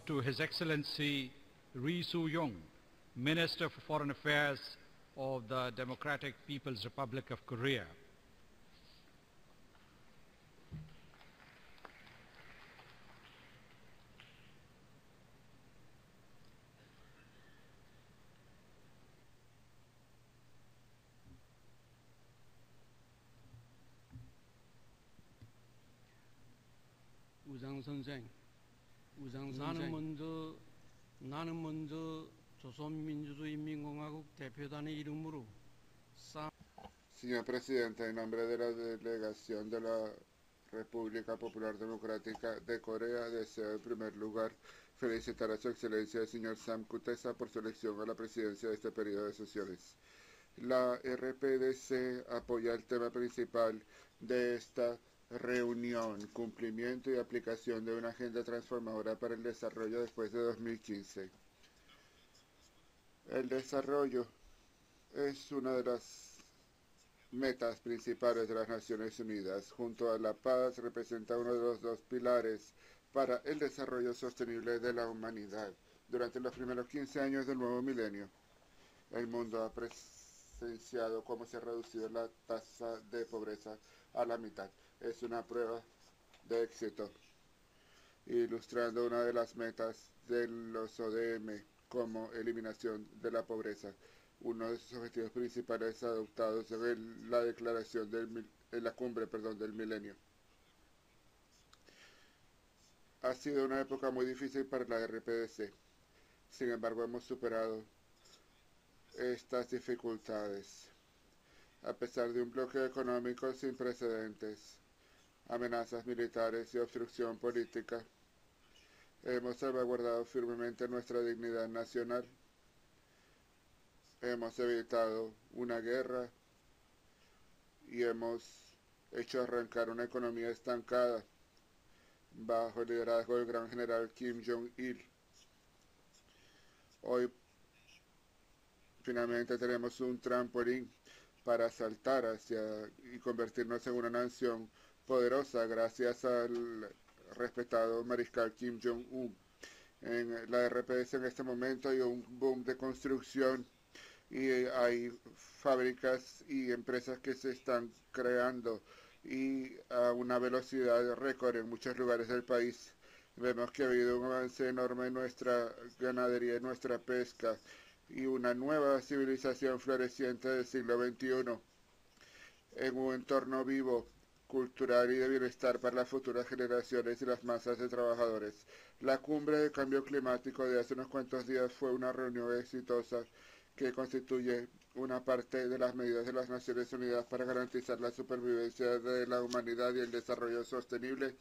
to His Excellency Ri Su-yong, Minister for Foreign Affairs of the Democratic People's Republic of Korea. 우장 선생, 나는 먼저 조선민주주의인민공화국 대표단의 이름으로 Señor Presidente, en nombre de la delegación de la República Popular Democrática de Corea, deseo en primer lugar felicitar a Su Excelencia el señor Sam Kutesa por su elección a la presidencia de este periodo de sesiones. La RPDC apoya el tema principal de esta reunión, cumplimiento y aplicación de una agenda transformadora para el desarrollo después de 2015. El desarrollo es una de las metas principales de las Naciones Unidas. Junto a la paz, representa uno de los dos pilares para el desarrollo sostenible de la humanidad. Durante los primeros 15 años del nuevo milenio, el mundo ha presenciado cómo se ha reducido la tasa de pobreza a la mitad. Es una prueba de éxito, ilustrando una de las metas de los ODM como eliminación de la pobreza, uno de sus objetivos principales adoptados en la declaración en la cumbre del milenio. Ha sido una época muy difícil para la RPDC. Sin embargo, hemos superado estas dificultades. A pesar de un bloqueo económico sin precedentes, amenazas militares y obstrucción política, hemos salvaguardado firmemente nuestra dignidad nacional. Hemos evitado una guerra y hemos hecho arrancar una economía estancada bajo el liderazgo del gran general Kim Jong-il. Hoy finalmente tenemos un trampolín para saltar hacia y convertirnos en una nación poderosa gracias al respetado mariscal Kim Jong-un. En la RPS en este momento hay un boom de construcción y hay fábricas y empresas que se están creando y a una velocidad récord en muchos lugares del país. Vemos que ha habido un avance enorme en nuestra ganadería y nuestra pesca y una nueva civilización floreciente del siglo XXI en un entorno vivo, cultural y de bienestar para las futuras generaciones y las masas de trabajadores. La cumbre de cambio climático de hace unos cuantos días fue una reunión exitosa que constituye una parte de las medidas de las Naciones Unidas para garantizar la supervivencia de la humanidad y el desarrollo sostenible,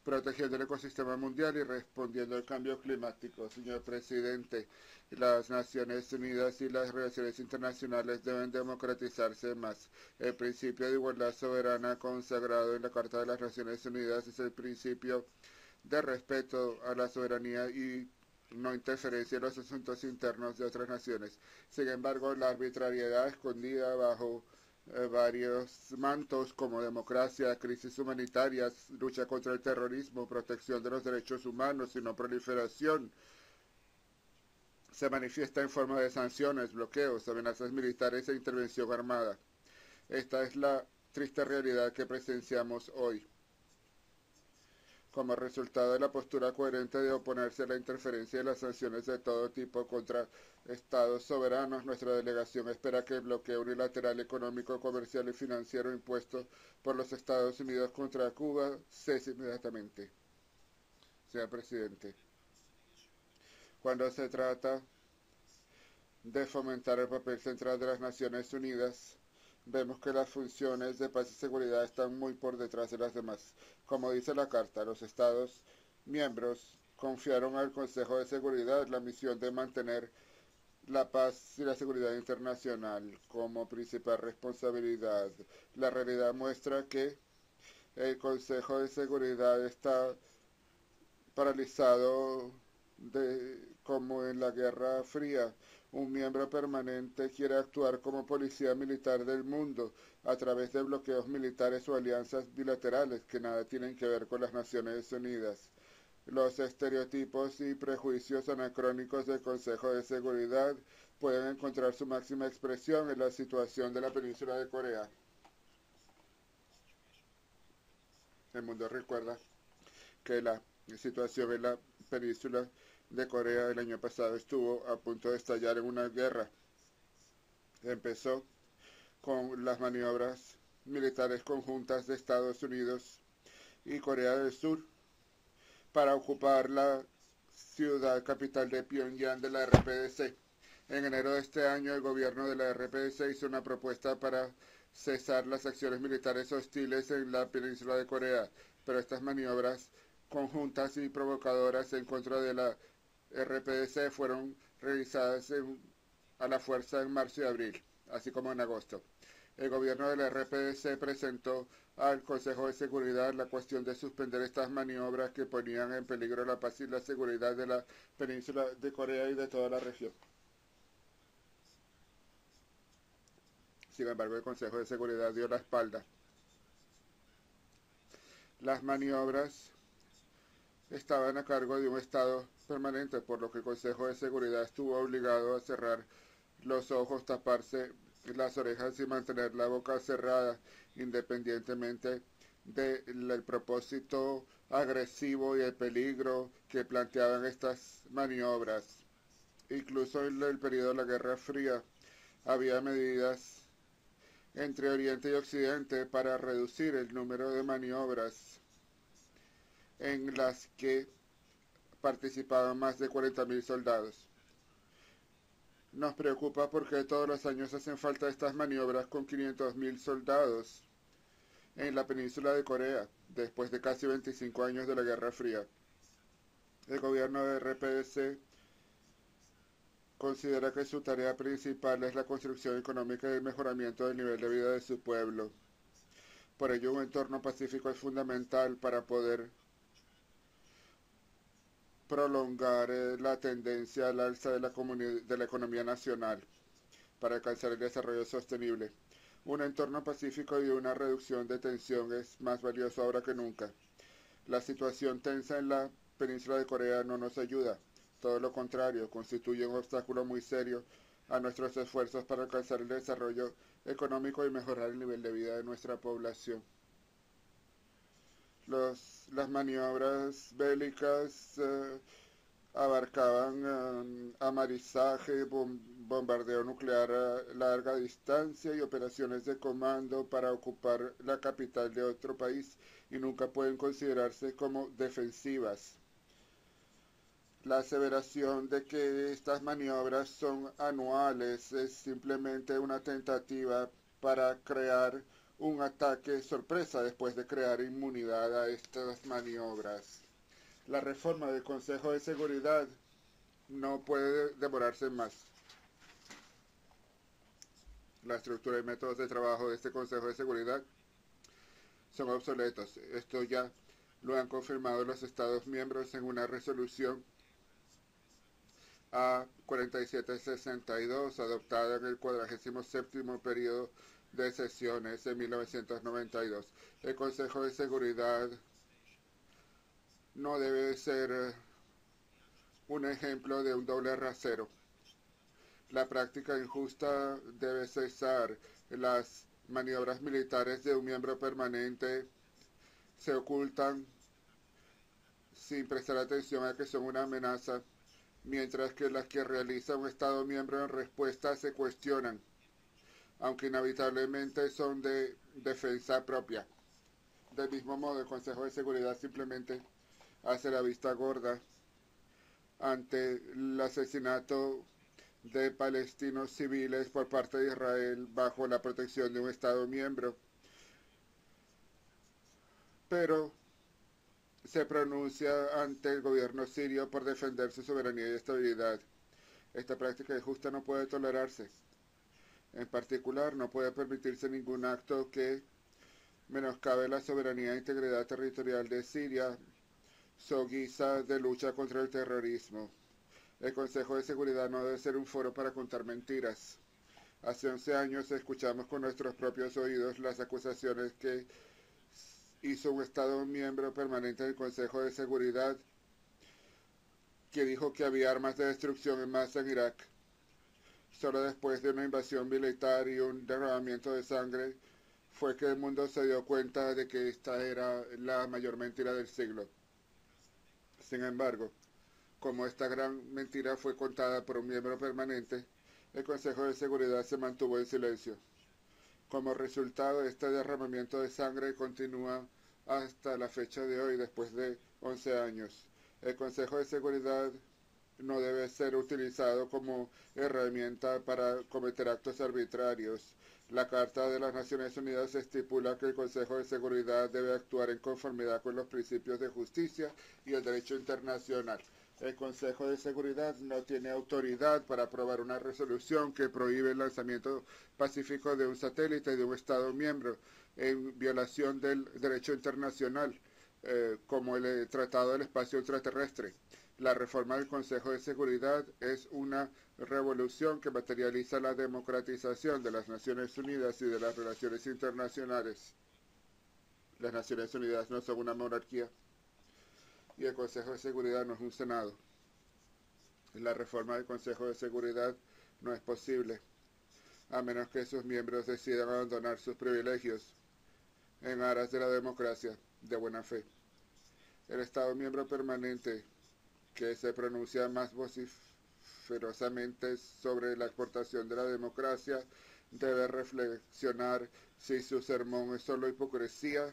protegiendo el ecosistema mundial y respondiendo al cambio climático. Señor Presidente, las Naciones Unidas y las relaciones internacionales deben democratizarse más. El principio de igualdad soberana consagrado en la Carta de las Naciones Unidas es el principio de respeto a la soberanía y no interferencia en los asuntos internos de otras naciones. Sin embargo, la arbitrariedad escondida bajo varios mantos como democracia, crisis humanitarias, lucha contra el terrorismo, protección de los derechos humanos y no proliferación, se manifiesta en forma de sanciones, bloqueos, amenazas militares e intervención armada. Esta es la triste realidad que presenciamos hoy. Como resultado de la postura coherente de oponerse a la interferencia y las sanciones de todo tipo contra estados soberanos, nuestra delegación espera que el bloqueo unilateral económico, comercial y financiero impuesto por los Estados Unidos contra Cuba cese inmediatamente. Señor Presidente, cuando se trata de fomentar el papel central de las Naciones Unidas, vemos que las funciones de paz y seguridad están muy por detrás de las demás. Como dice la Carta, los Estados miembros confiaron al Consejo de Seguridad la misión de mantener la paz y la seguridad internacional como principal responsabilidad. La realidad muestra que el Consejo de Seguridad está paralizado como en la Guerra Fría. Un miembro permanente quiere actuar como policía militar del mundo a través de bloqueos militares o alianzas bilaterales que nada tienen que ver con las Naciones Unidas. Los estereotipos y prejuicios anacrónicos del Consejo de Seguridad pueden encontrar su máxima expresión en la situación de la península de Corea. El mundo recuerda que la situación en la península de Corea el año pasado estuvo a punto de estallar en una guerra. Empezó con las maniobras militares conjuntas de Estados Unidos y Corea del Sur para ocupar la ciudad capital de Pyongyang de la RPDC. En enero de este año, el gobierno de la RPDC hizo una propuesta para cesar las acciones militares hostiles en la península de Corea, pero estas maniobras conjuntas y provocadoras en contra de la RPDC fueron realizadas a la fuerza en marzo y abril, así como en agosto. El gobierno de la RPDC presentó al Consejo de Seguridad la cuestión de suspender estas maniobras que ponían en peligro la paz y la seguridad de la península de Corea y de toda la región. Sin embargo, el Consejo de Seguridad dio la espalda. Las maniobras estaban a cargo de un Estado permanente, por lo que el Consejo de Seguridad estuvo obligado a cerrar los ojos, taparse las orejas y mantener la boca cerrada, independientemente del propósito agresivo y el peligro que planteaban estas maniobras. Incluso en el periodo de la Guerra Fría había medidas entre Oriente y Occidente para reducir el número de maniobras en las que participaban más de 40.000 soldados. Nos preocupa porque todos los años hacen falta estas maniobras con 500.000 soldados en la península de Corea, después de casi 25 años de la Guerra Fría. El gobierno de RPDC considera que su tarea principal es la construcción económica y el mejoramiento del nivel de vida de su pueblo. Por ello, un entorno pacífico es fundamental para poder prolongar la tendencia al alza de la economía nacional para alcanzar el desarrollo sostenible. Un entorno pacífico y una reducción de tensión es más valioso ahora que nunca. La situación tensa en la península de Corea no nos ayuda. Todo lo contrario, constituye un obstáculo muy serio a nuestros esfuerzos para alcanzar el desarrollo económico y mejorar el nivel de vida de nuestra población. Las maniobras bélicas abarcaban amarizaje, bombardeo nuclear a larga distancia y operaciones de comando para ocupar la capital de otro país, y nunca pueden considerarse como defensivas. La aseveración de que estas maniobras son anuales es simplemente una tentativa para crear un ataque sorpresa después de crear inmunidad a estas maniobras. La reforma del Consejo de Seguridad no puede demorarse más. La estructura y métodos de trabajo de este Consejo de Seguridad son obsoletos. Esto ya lo han confirmado los Estados miembros en una resolución A4762 adoptada en el 47º periodo de sesiones en 1992. El Consejo de Seguridad no debe ser un ejemplo de un doble rasero. La práctica injusta debe cesar. Las maniobras militares de un miembro permanente se ocultan sin prestar atención a que son una amenaza, mientras que las que realiza un Estado miembro en respuesta se cuestionan, aunque inevitablemente son de defensa propia. Del mismo modo, el Consejo de Seguridad simplemente hace la vista gorda ante el asesinato de palestinos civiles por parte de Israel bajo la protección de un Estado miembro, pero se pronuncia ante el gobierno sirio por defender su soberanía y estabilidad. Esta práctica injusta no puede tolerarse. En particular, no puede permitirse ningún acto que menoscabe la soberanía e integridad territorial de Siria, so guisa de lucha contra el terrorismo. El Consejo de Seguridad no debe ser un foro para contar mentiras. Hace 11 años escuchamos con nuestros propios oídos las acusaciones que hizo un Estado miembro permanente del Consejo de Seguridad que dijo que había armas de destrucción en masa en Irak. Solo después de una invasión militar y un derramamiento de sangre fue que el mundo se dio cuenta de que esta era la mayor mentira del siglo. Sin embargo, como esta gran mentira fue contada por un miembro permanente, el Consejo de Seguridad se mantuvo en silencio. Como resultado, este derramamiento de sangre continúa hasta la fecha de hoy, después de 11 años. El Consejo de Seguridad no debe ser utilizado como herramienta para cometer actos arbitrarios. La Carta de las Naciones Unidas estipula que el Consejo de Seguridad debe actuar en conformidad con los principios de justicia y el derecho internacional. El Consejo de Seguridad no tiene autoridad para aprobar una resolución que prohíbe el lanzamiento pacífico de un satélite de un Estado miembro en violación del derecho internacional, como el Tratado del Espacio Ultraterrestre. La reforma del Consejo de Seguridad es una revolución que materializa la democratización de las Naciones Unidas y de las relaciones internacionales. Las Naciones Unidas no son una monarquía y el Consejo de Seguridad no es un Senado. La reforma del Consejo de Seguridad no es posible, a menos que sus miembros decidan abandonar sus privilegios en aras de la democracia de buena fe. El Estado miembro permanente que se pronuncia más vociferosamente sobre la exportación de la democracia debe reflexionar si su sermón es solo hipocresía,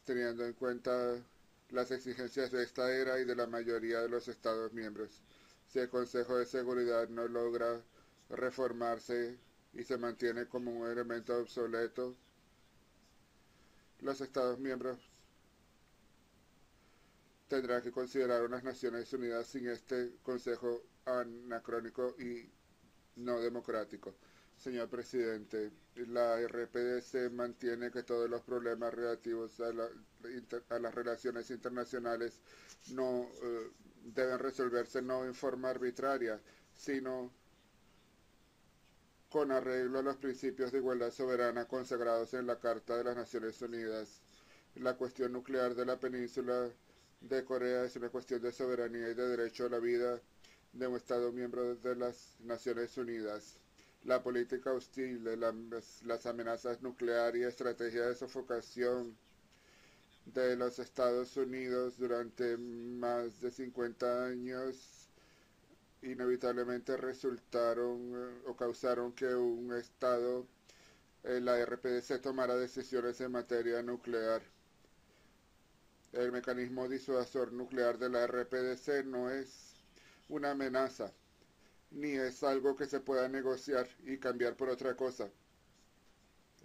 teniendo en cuenta las exigencias de esta era y de la mayoría de los Estados miembros. Si el Consejo de Seguridad no logra reformarse y se mantiene como un elemento obsoleto, los Estados miembros tendrán que considerar unas Naciones Unidas sin este Consejo anacrónico y no democrático. Señor presidente, la RPDC mantiene que todos los problemas relativos a las relaciones internacionales no deben resolverse no en forma arbitraria, sino con arreglo a los principios de igualdad soberana consagrados en la Carta de las Naciones Unidas. La cuestión nuclear de la península de Corea es una cuestión de soberanía y de derecho a la vida de un Estado miembro de las Naciones Unidas. La política hostil, las amenazas nucleares y estrategia de sofocación de los Estados Unidos durante más de 50 años inevitablemente resultaron o causaron que un Estado, la RPDC, tomara decisiones en materia nuclear. El mecanismo disuasor nuclear de la RPDC no es una amenaza, ni es algo que se pueda negociar y cambiar por otra cosa.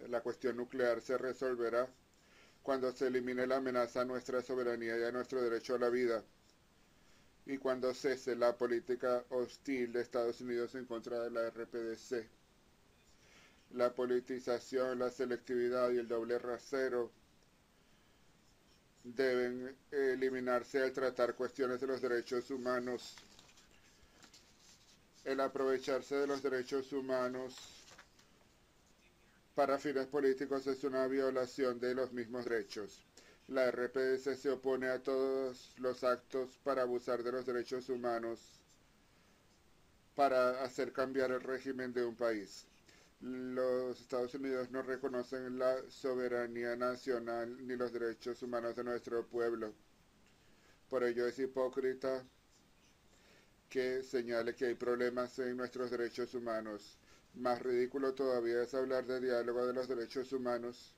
La cuestión nuclear se resolverá cuando se elimine la amenaza a nuestra soberanía y a nuestro derecho a la vida, y cuando cese la política hostil de Estados Unidos en contra de la RPDC. La politización, la selectividad y el doble rasero deben eliminarse al tratar cuestiones de los derechos humanos. El aprovecharse de los derechos humanos para fines políticos es una violación de los mismos derechos. La RPDC se opone a todos los actos para abusar de los derechos humanos para hacer cambiar el régimen de un país. Los Estados Unidos no reconocen la soberanía nacional ni los derechos humanos de nuestro pueblo. Por ello es hipócrita que señale que hay problemas en nuestros derechos humanos. Más ridículo todavía es hablar de diálogo de los derechos humanos,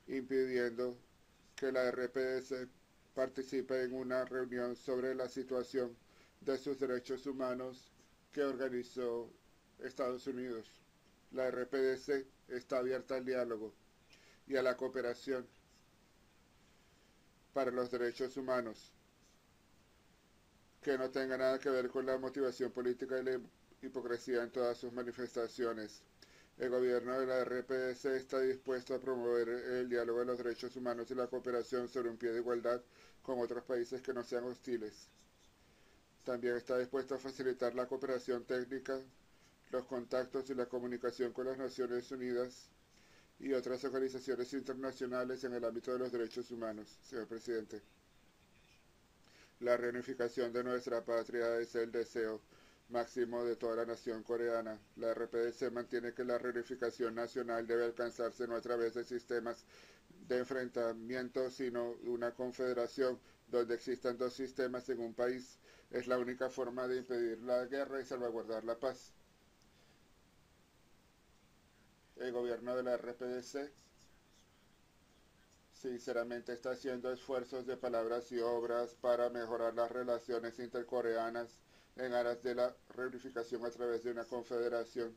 impidiendo que la RPDC participe en una reunión sobre la situación de sus derechos humanos que organizó Estados Unidos. La RPDC está abierta al diálogo y a la cooperación para los derechos humanos, que no tenga nada que ver con la motivación política y la hipocresía en todas sus manifestaciones. El gobierno de la RPDC está dispuesto a promover el diálogo de los derechos humanos y la cooperación sobre un pie de igualdad con otros países que no sean hostiles. También está dispuesto a facilitar la cooperación técnica, los contactos y la comunicación con las Naciones Unidas y otras organizaciones internacionales en el ámbito de los derechos humanos. Señor presidente, La reunificación de nuestra patria es el deseo máximo de toda la nación coreana. La RPDC mantiene que la reunificación nacional debe alcanzarse no a través de sistemas de enfrentamiento, sino una confederación donde existan dos sistemas en un país. Es la única forma de impedir la guerra y salvaguardar la paz. El gobierno de la RPDC sinceramente está haciendo esfuerzos de palabras y obras para mejorar las relaciones intercoreanas en aras de la reunificación a través de una confederación.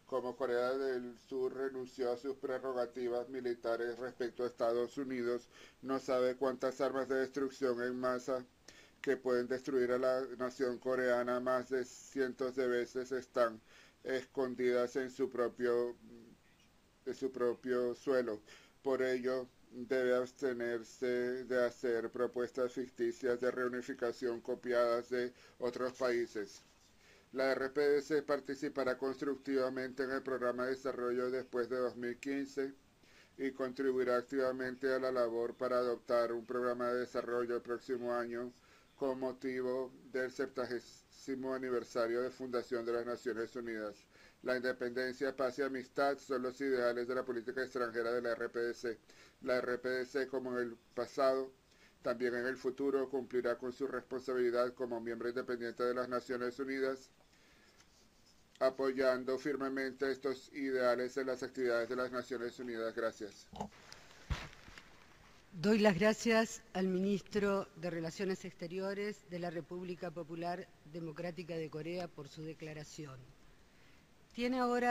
Como Corea del Sur renunció a sus prerrogativas militares respecto a Estados Unidos, no sabe cuántas armas de destrucción en masa que pueden destruir a la nación coreana más de cientos de veces están escondidas en su propio suelo. Por ello, debe abstenerse de hacer propuestas ficticias de reunificación copiadas de otros países. La RPDC participará constructivamente en el programa de desarrollo después de 2015 y contribuirá activamente a la labor para adoptar un programa de desarrollo el próximo año con motivo del 70º aniversario de fundación de las Naciones Unidas. La independencia, paz y amistad son los ideales de la política extranjera de la RPDC. La RPDC, como en el pasado, también en el futuro cumplirá con su responsabilidad como miembro independiente de las Naciones Unidas, apoyando firmemente estos ideales en las actividades de las Naciones Unidas. Gracias. Doy las gracias al ministro de Relaciones Exteriores de la República Popular Democrática de Corea por su declaración. Tiene ahora